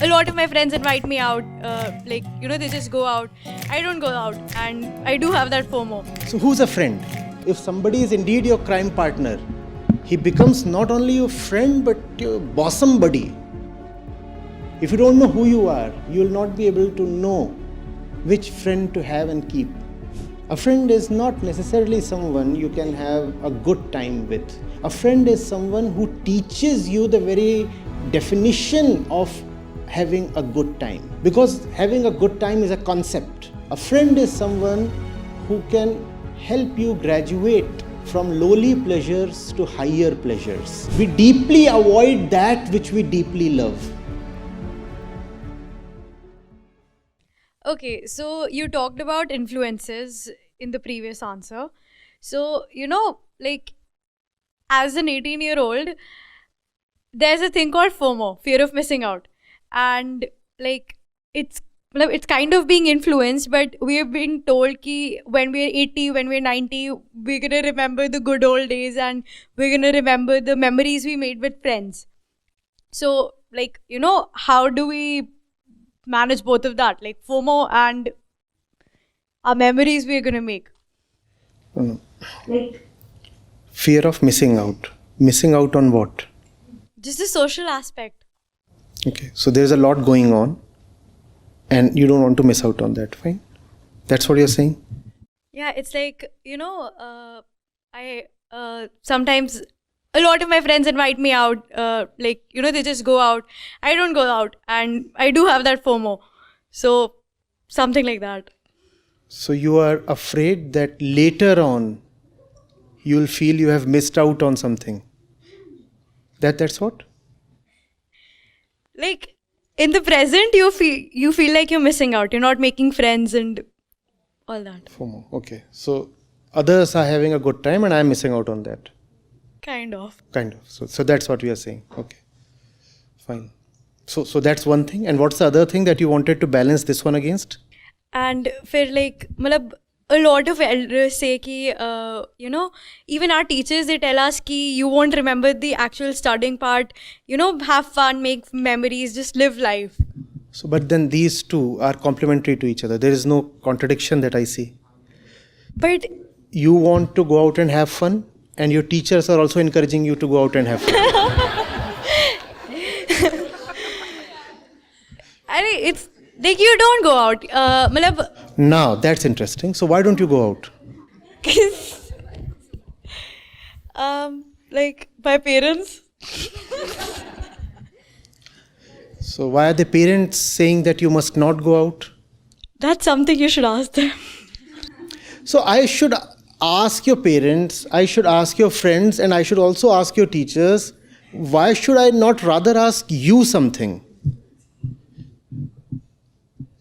a lot of my friends invite me out, they just go out. I don't go out, and I do have that FOMO. So who's a friend? If somebody is indeed your crime partner, he becomes not only your friend but your bosom buddy. If you don't know who you are, you will not be able to know which friend to have and keep. A friend is not necessarily someone you can have a good time with. A friend is someone who teaches you the very definition of having a good time. Because having a good time is a concept. A friend is someone who can help you graduate from lowly pleasures to higher pleasures. We deeply avoid that which we deeply love. Okay, so you talked about influences in the previous answer. So, as an 18-year-old, there's a thing called FOMO, fear of missing out. And it's kind of being influenced, but we have been told ki when we're 80, when we're 90, we're going to remember the good old days and we're going to remember the memories we made with friends. So, how do we manage both of that, like FOMO and our memories we're going to make? Fear of missing out. Missing out on what? Just the social aspect. Okay, so there's a lot going on and you don't want to miss out on that, fine? That's what you're saying? Yeah, it's sometimes a lot of my friends invite me out, they just go out. I don't go out, and I do have that FOMO. So, something like that. So you are afraid that later on, you'll feel you have missed out on something. That's what? In the present, you feel like you're missing out. You're not making friends and all that. FOMO, okay. So others are having a good time and I'm missing out on that. Kind of. So that's what we are saying. Okay, fine. So that's one thing. And what's the other thing that you wanted to balance this one against? And a lot of elders say ki, even our teachers, they tell us ki you won't remember the actual studying part. Have fun, make memories, just live life. So, but then these two are complementary to each other. There is no contradiction that I see. But you want to go out and have fun, and your teachers are also encouraging you to go out and have fun. It's like you don't go out. Now, that's interesting. So why don't you go out? My parents. So why are the parents saying that you must not go out? That's something you should ask them. So I should ask your parents, I should ask your friends, and I should also ask your teachers, why should I not rather ask you something?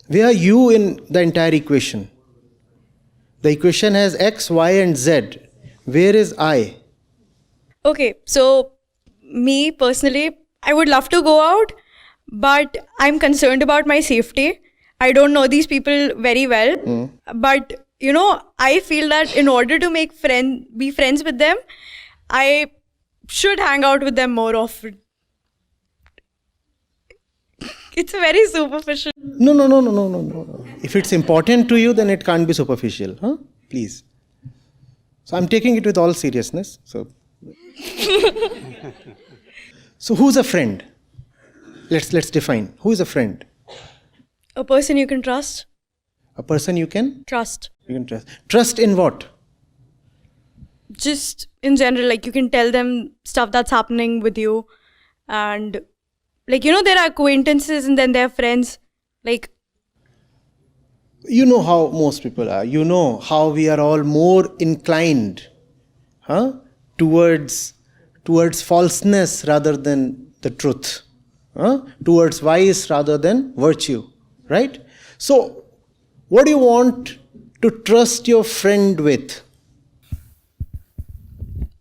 Where are you in the entire equation? The equation has X, Y, and Z. Where is I? Okay, so me personally, I would love to go out, but I'm concerned about my safety. I don't know these people very well, but I feel that in order to be friends with them, I should hang out with them more often. It's very superficial. No. If it's important to you, then it can't be superficial. Huh? Please. So I'm taking it with all seriousness. So who's a friend? Let's define. Who is a friend? A person you can trust. A person you can? Trust. You can trust. Trust in what? Just in general, you can tell them stuff that's happening with you. And, there are acquaintances and then there are friends. You know how most people are. You know how we are all more inclined towards falseness rather than the truth. Towards vice rather than virtue. Right? So, what do you want to trust your friend with?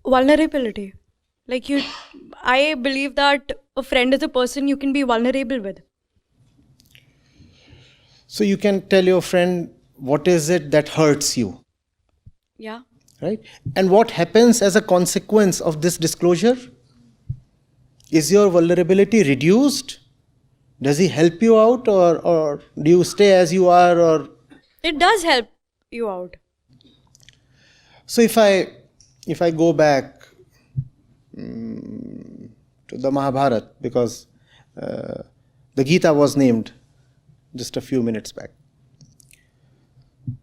Vulnerability. I believe that a friend is a person you can be vulnerable with. So you can tell your friend what is it that hurts you. Yeah. Right? And what happens as a consequence of this disclosure? Is your vulnerability reduced Does he help you out, or do you stay as you are? Or It does help you out. so if I go back to the Mahabharata, because the Gita was named just a few minutes back.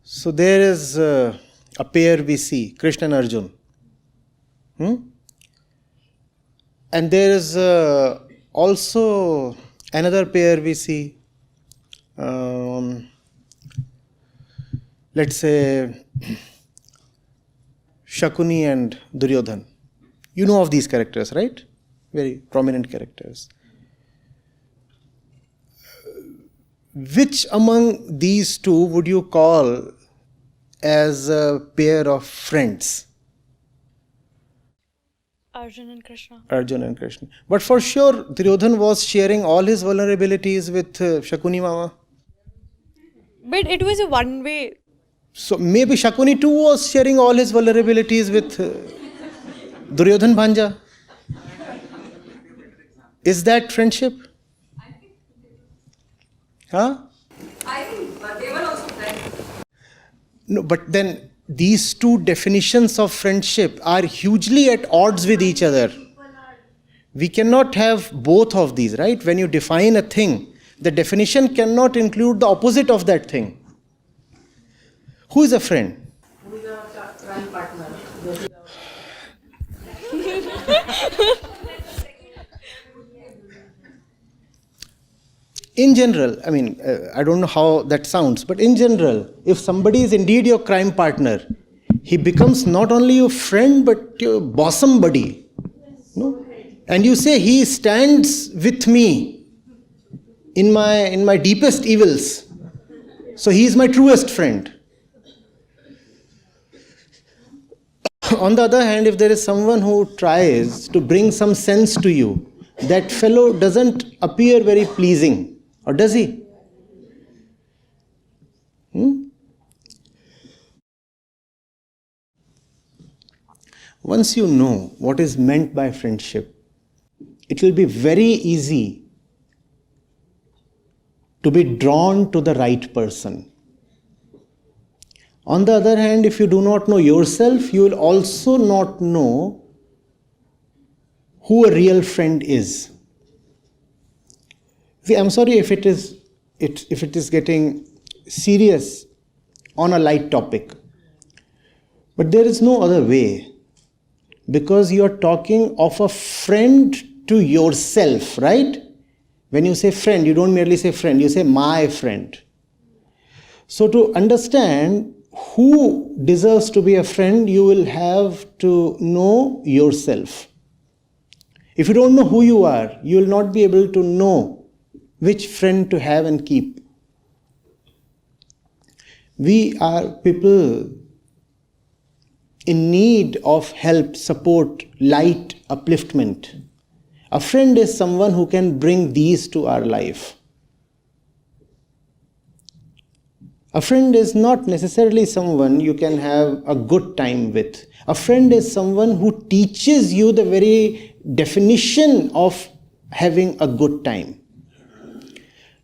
So there is a pair we see, Krishna and Arjun. And there is also another pair we see, let's say Shakuni and Duryodhan. You know of these characters, right? Very prominent characters. Which among these two would you call as a pair of friends? Arjun and Krishna. Arjun and Krishna. But for sure, Duryodhan was sharing all his vulnerabilities with Shakuni Mama. But it was a one-way. So maybe Shakuni too was sharing all his vulnerabilities with Duryodhan Bhanja. Is that friendship? Huh? I think they were also friends. No, but then these two definitions of friendship are hugely at odds with each other. We cannot have both of these, right? When you define a thing, the definition cannot include the opposite of that thing. Who is a friend? Who is a crime partner? In general, I mean, I don't know how that sounds, but in general, if somebody is indeed your crime partner, he becomes not only your friend but your bosom buddy. No? And you say he stands with me in my deepest evils. So he is my truest friend. On the other hand, if there is someone who tries to bring some sense to you, that fellow doesn't appear very pleasing. Or does he? Once you know what is meant by friendship, it will be very easy to be drawn to the right person. On the other hand, if you do not know yourself, you will also not know who a real friend is. See, I'm sorry if it is getting serious on a light topic, but there is no other way, because you are talking of a friend to yourself, right? When you say friend, you don't merely say friend, you say my friend. So to understand who deserves to be a friend, you will have to know yourself. If you don't know who you are, you will not be able to know which friend to have and keep. We are people in need of help, support, light, upliftment. A friend is someone who can bring these to our life. A friend is not necessarily someone you can have a good time with. A friend is someone who teaches you the very definition of having a good time.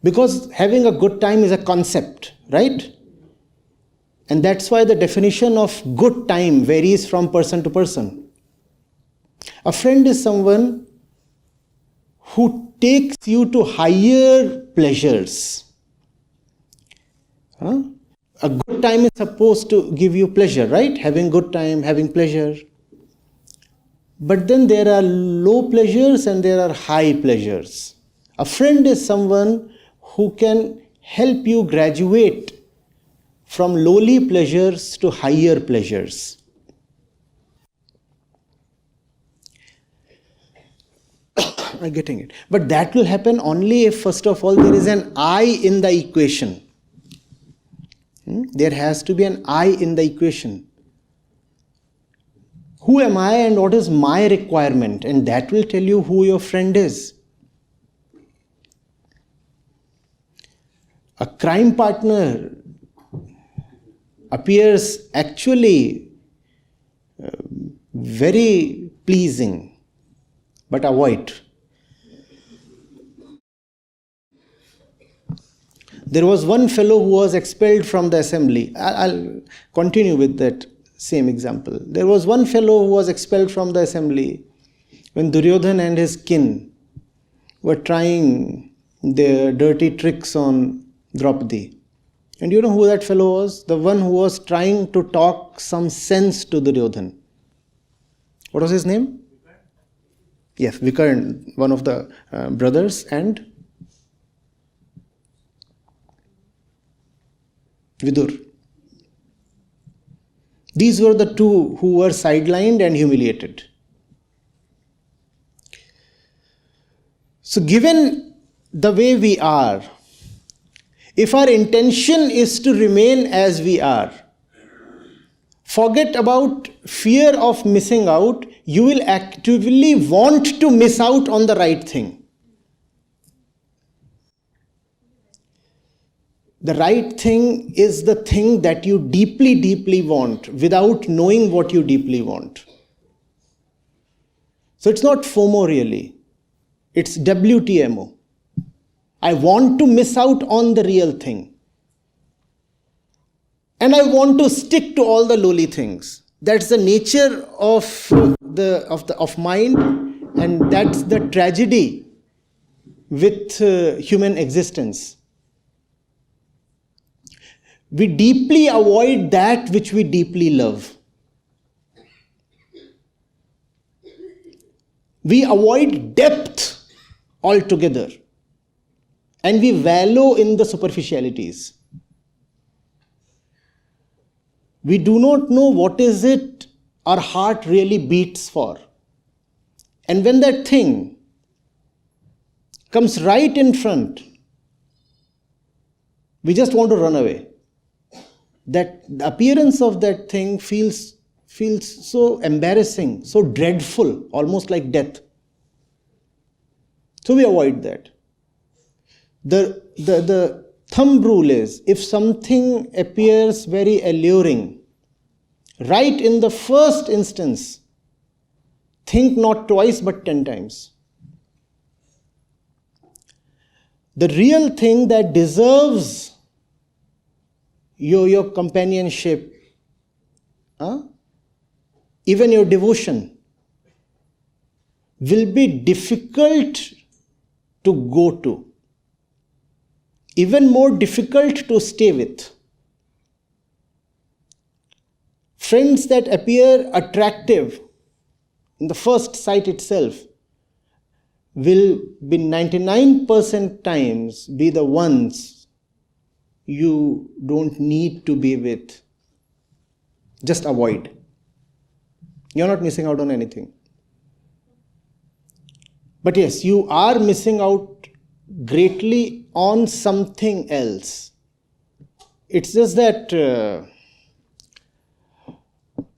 Because having a good time is a concept, right? And that's why the definition of good time varies from person to person. A friend is someone who takes you to higher pleasures. A good time is supposed to give you pleasure, right? Having good time, having pleasure. But then there are low pleasures and there are high pleasures. A friend is someone who can help you graduate from lowly pleasures to higher pleasures. I'm getting it. But that will happen only if, first of all, there is an I in the equation. There has to be an I in the equation. Who am I and what is my requirement? And that will tell you who your friend is. A crime partner appears actually very pleasing, but avoid. There was one fellow who was expelled from the assembly. I'll continue with that same example. There was one fellow who was expelled from the assembly when Duryodhan and his kin were trying their dirty tricks on Draupadi. And you know who that fellow was? The one who was trying to talk some sense to Duryodhan. What was his name? Yes, Vikarn, one of the brothers, and Vidur. These were the two who were sidelined and humiliated. So given the way we are, if our intention is to remain as we are, forget about fear of missing out, you will actively want to miss out on the right thing. The right thing is the thing that you deeply, deeply want without knowing what you deeply want. So it's not FOMO really. It's WTMO. I want to miss out on the real thing. And I want to stick to all the lowly things. That's the nature of mind, and that's the tragedy with human existence. We deeply avoid that which we deeply love. We avoid depth altogether. And we wallow in the superficialities. We do not know what is it our heart really beats for. And when that thing comes right in front, we just want to run away. That the appearance of that thing feels so embarrassing, so dreadful, almost like death. So we avoid that. The thumb rule is, if something appears very alluring, right in the first instance, think not twice but 10 times. The real thing that deserves your companionship, even your devotion, will be difficult to go to. Even more difficult to stay with. Friends that appear attractive in the first sight itself will be 99% times be the ones you don't need to be with. Just avoid. You're not missing out on anything. But yes, you are missing out greatly on something else. It's just that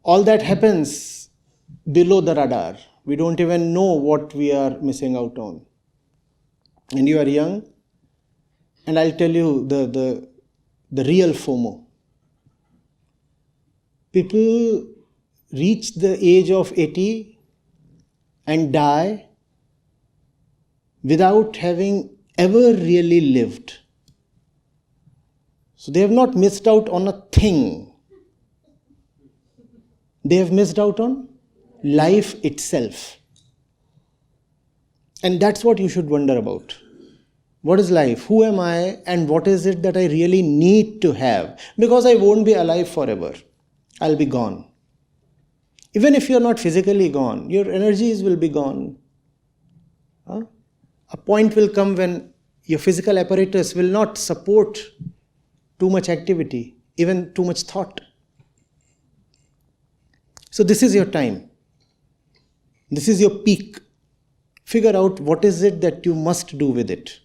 all that happens below the radar. We don't even know what we are missing out on. And you are young, and I'll tell you the real FOMO. People reach the age of 80 and die without having ever really lived. So they have not missed out on a thing. They have missed out on life itself. And that's what you should wonder about. What is life? Who am I? And what is it that I really need to have? Because I won't be alive forever. I'll be gone. Even if you're not physically gone, your energies will be gone. A point will come when your physical apparatus will not support too much activity, even too much thought. So this is your time. This is your peak. Figure out what is it that you must do with it.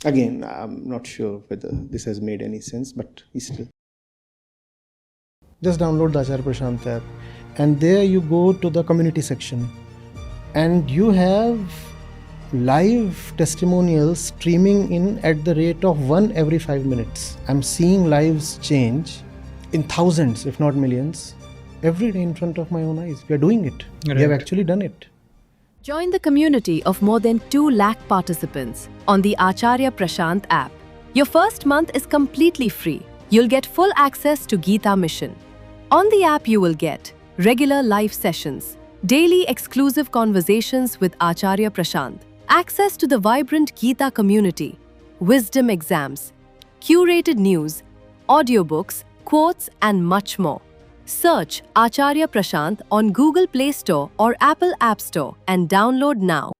Again, I'm not sure whether this has made any sense, but still. Just download the Acharya Prashant app, and there you go to the community section, and you have live testimonials streaming in at the rate of 1 every 5 minutes. I'm seeing lives change in thousands, if not millions, every day in front of my own eyes. We are doing it. We have Right. actually done it. Join the community of more than 2 lakh participants on the Acharya Prashant app. Your first month is completely free. You'll get full access to Gita Mission. On the app, you will get regular live sessions, daily exclusive conversations with Acharya Prashant, access to the vibrant Gita community, wisdom exams, curated news, audiobooks, quotes, and much more. Search Acharya Prashant on Google Play Store or Apple App Store and download now.